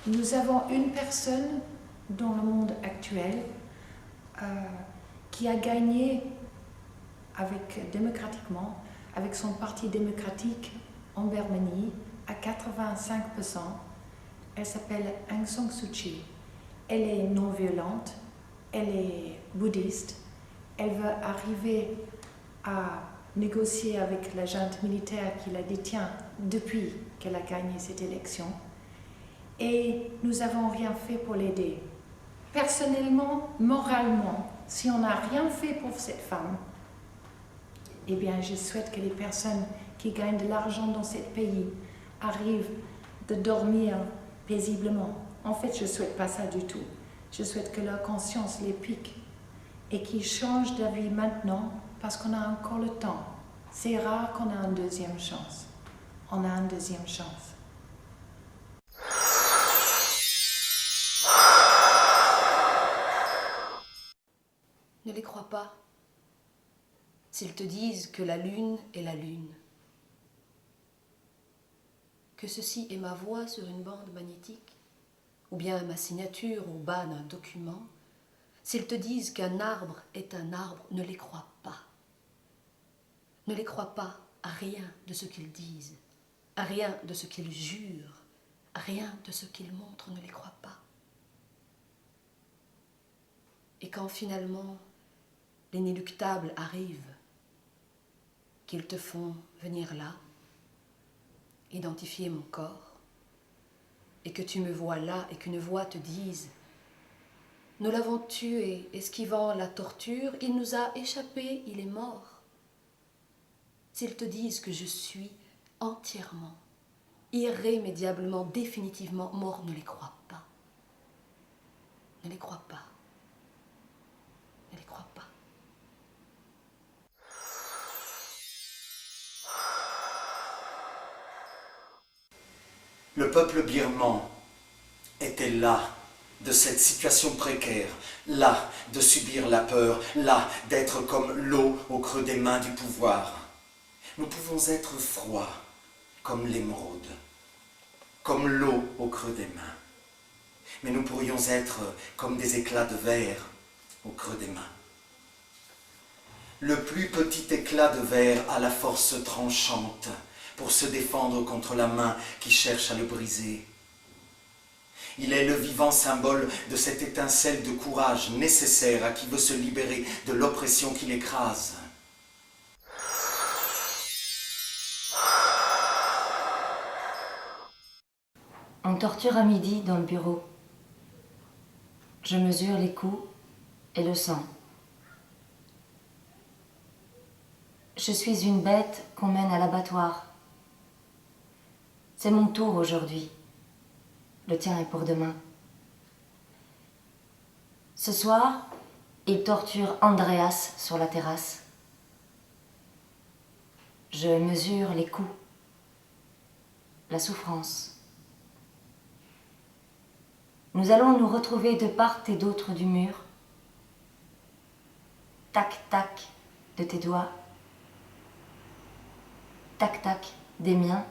Nous avons une personne dans le monde actuel qui a gagné démocratiquement avec son parti démocratique en Birmanie à 85%. Elle s'appelle Aung San Suu Kyi. Elle est non-violente, elle est bouddhiste, elle veut arriver à négocier avec la junte militaire qui la détient depuis qu'elle a gagné cette élection. Et nous n'avons rien fait pour l'aider. Personnellement, moralement, si on n'a rien fait pour cette femme, eh bien, je souhaite que les personnes qui gagnent de l'argent dans ce pays arrivent de dormir paisiblement. En fait, je ne souhaite pas ça du tout. Je souhaite que leur conscience les pique et qu'ils changent d'avis maintenant parce qu'on a encore le temps. C'est rare qu'on a une deuxième chance. On a une deuxième chance. Ne les crois pas. S'ils te disent que la lune est la lune, que ceci est ma voix sur une bande magnétique, ou bien ma signature au bas d'un document, s'ils te disent qu'un arbre est un arbre, ne les crois pas. Ne les crois pas à rien de ce qu'ils disent, à rien de ce qu'ils jurent, à rien de ce qu'ils montrent, ne les crois pas. Et quand finalement l'inéluctable arrive, qu'ils te font venir là, identifier mon corps, et que tu me vois là et qu'une voix te dise « Nous l'avons tué, esquivant la torture, il nous a échappé, il est mort. » S'ils te disent que je suis entièrement, irrémédiablement, définitivement mort, ne les crois pas. Ne les crois pas. Ne les crois pas. Le peuple birman était las de cette situation précaire, las de subir la peur, las d'être comme l'eau au creux des mains du pouvoir. Nous pouvons être froids comme l'émeraude, comme l'eau au creux des mains. Mais nous pourrions être comme des éclats de verre au creux des mains. Le plus petit éclat de verre a la force tranchante pour se défendre contre la main qui cherche à le briser. Il est le vivant symbole de cette étincelle de courage nécessaire à qui veut se libérer de l'oppression qui l'écrase. On torture à midi dans le bureau. Je mesure les coups et le sang. Je suis une bête qu'on mène à l'abattoir. C'est mon tour aujourd'hui. Le tien est pour demain. Ce soir, il torture Andreas sur la terrasse. Je mesure les coups, la souffrance. Nous allons nous retrouver de part et d'autre du mur. Tac-tac de tes doigts. Tac-tac des miens.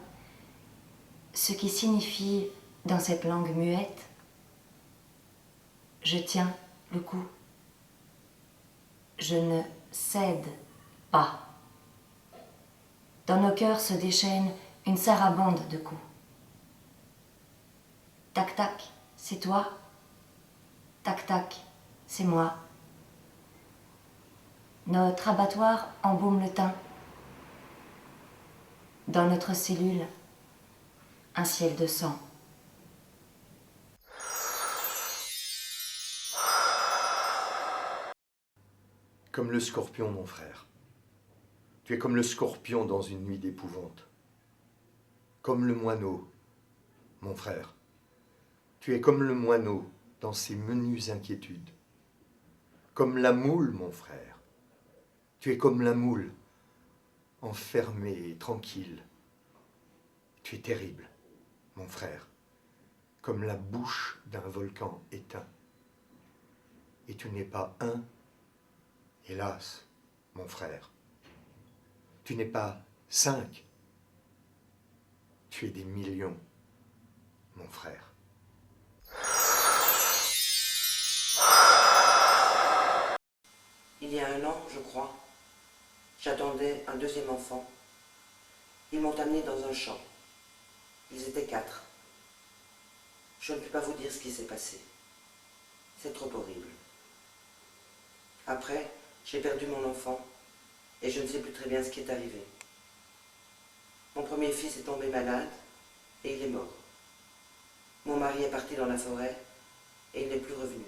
Ce qui signifie, dans cette langue muette, je tiens le coup. Je ne cède pas. Dans nos cœurs se déchaîne une sarabande de coups. Tac-tac, c'est toi. Tac-tac, c'est moi. Notre abattoir embaume le teint. Dans notre cellule, un ciel de sang. Comme le scorpion, mon frère. Tu es comme le scorpion dans une nuit d'épouvante. Comme le moineau, mon frère. Tu es comme le moineau dans ses menues inquiétudes. Comme la moule, mon frère. Tu es comme la moule, enfermée et tranquille. Tu es terrible, mon frère, comme la bouche d'un volcan éteint. Et tu n'es pas un, hélas, mon frère. Tu n'es pas 5. Tu es des millions, mon frère. Il y a 1 an, je crois, j'attendais un 2e enfant. Ils m'ont amené dans un champ. Ils étaient 4. Je ne peux pas vous dire ce qui s'est passé. C'est trop horrible. Après, j'ai perdu mon enfant et je ne sais plus très bien ce qui est arrivé. Mon premier fils est tombé malade et il est mort. Mon mari est parti dans la forêt et il n'est plus revenu.